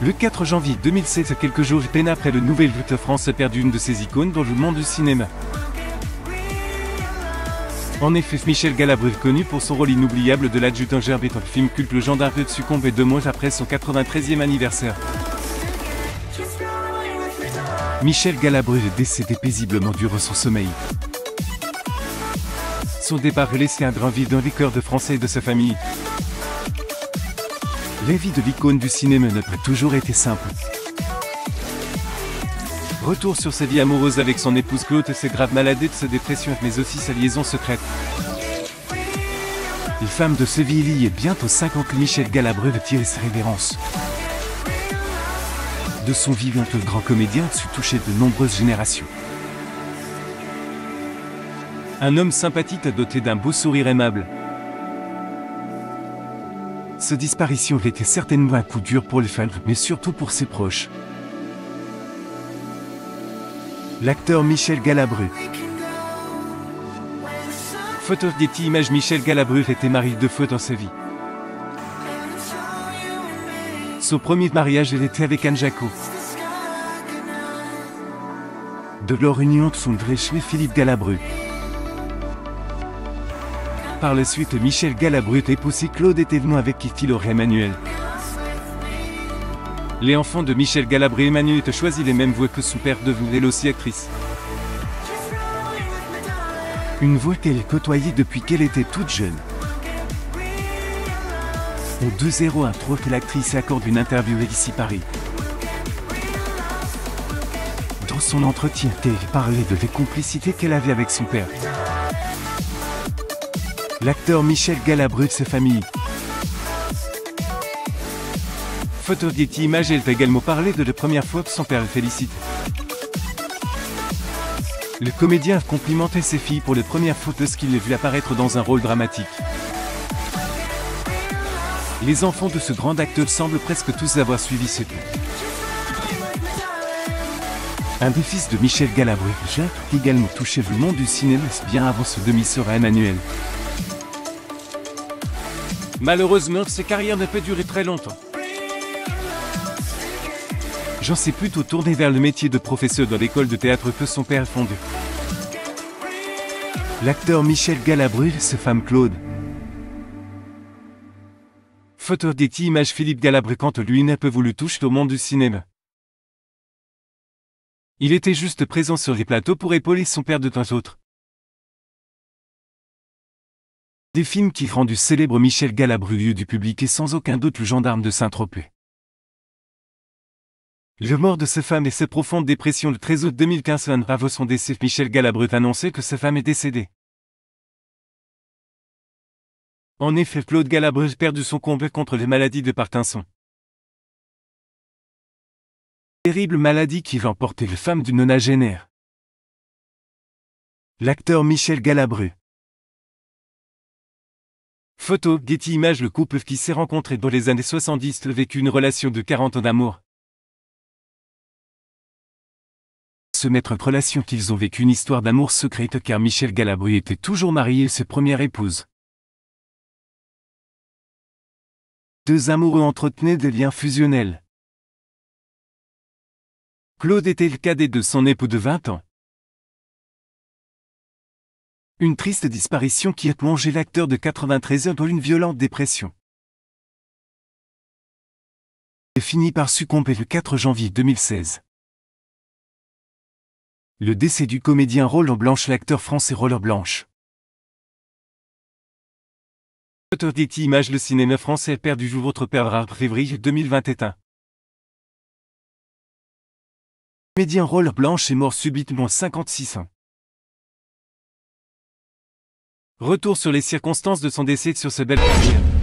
Le 4 janvier 2016, quelques jours à peine après le Nouvel An, France a perdu une de ses icônes dans le monde du cinéma. En effet, Michel Galabru, connu pour son rôle inoubliable de l'adjudant Gerbet dans le film culte Le Gendarme, succombait 2 mois après son 93e anniversaire. Michel Galabru est décédé paisiblement durant son sommeil. Son départ a laissé un grand vide dans les cœurs de Français et de sa famille. La vie de l'icône du cinéma n'a pas toujours été simple. Retour sur sa vie amoureuse avec son épouse Claude, ses graves maladies de sa dépression, mais aussi sa liaison secrète. Les femmes de Séville et bientôt 5 ans que Michel Galabru a tiré sa révérence. De son vivant, le grand comédien a su toucher de nombreuses générations. Un homme sympathique doté d'un beau sourire aimable. Sa disparition était certainement un coup dur pour les fans, mais surtout pour ses proches. L'acteur Michel Galabru. Photo Getty Images. Michel Galabru était marié 2 fois dans sa vie. Son premier mariage était avec Anne Jacot. De leur union sont nés Philippe Galabru. Par la suite, Michel Galabru est épousé Claude et Thévenon avec qui Philor Emmanuel. Les enfants de Michel Galabru et Emmanuel ont choisi les mêmes voix que son père, devenue elle aussi actrice. Une voix qu'elle côtoyait depuis qu'elle était toute jeune. Au 2013 que l'actrice accorde une interview à ici Paris. Dans son entretien, elle parlait de la complicité qu'elle avait avec son père. L'acteur Michel Galabru de sa famille. Photo Getty Images. Elle a également parlé de la première fois que son père le félicite. Le comédien a complimenté ses filles pour la première fois qu'il les vu apparaître dans un rôle dramatique. Les enfants de ce grand acteur semblent presque tous avoir suivi ce but. Un des fils de Michel Galabru, Jacques, a également touché le monde du cinéma bien avant ce demi-sœur à Emmanuel. Malheureusement, sa carrière n'a pas duré très longtemps. Jean s'est plutôt tourné vers le métier de professeur dans l'école de théâtre que son père a fondée. L'acteur Michel Galabru et sa femme Claude. Photo Getty Images. Philippe Galabru, quant à lui, n'a pas voulu toucher au monde du cinéma. Il était juste présent sur les plateaux pour épauler son père de temps en temps. Des films qui rendent célèbre Michel Galabru lieu du public et sans aucun doute Le Gendarme de Saint-Tropez. Le mort de sa femme et sa profonde dépression le 13 août 2015 avant son décès, Michel Galabru a annoncé que sa femme est décédée. En effet, Claude Galabru a perdu son combat contre les maladies de Parkinson. Terrible maladie qui va emporter la femme du nonagénaire. L'acteur Michel Galabru. Photo Getty Images. Le couple qui s'est rencontré dans les années 70 a vécu une relation de 40 ans d'amour. Se mettre en relation qu'ils ont vécu une histoire d'amour secrète car Michel Galabru était toujours marié à sa première épouse. 2 amoureux entretenaient des liens fusionnels. Claude était le cadet de son époux de 20 ans. Une triste disparition qui a plongé l'acteur de 93 ans dans une violente dépression. Il finit par succomber le 4 janvier 2016. Le décès du comédien Roland Blanche. L'acteur français Roland Blanche. Photo Getty Images. Le cinéma français a perdu votre père rare février 2021. Le comédien Roland Blanche est mort subitement à 56 ans. Retour sur les circonstances de son décès sur ce bel carrière.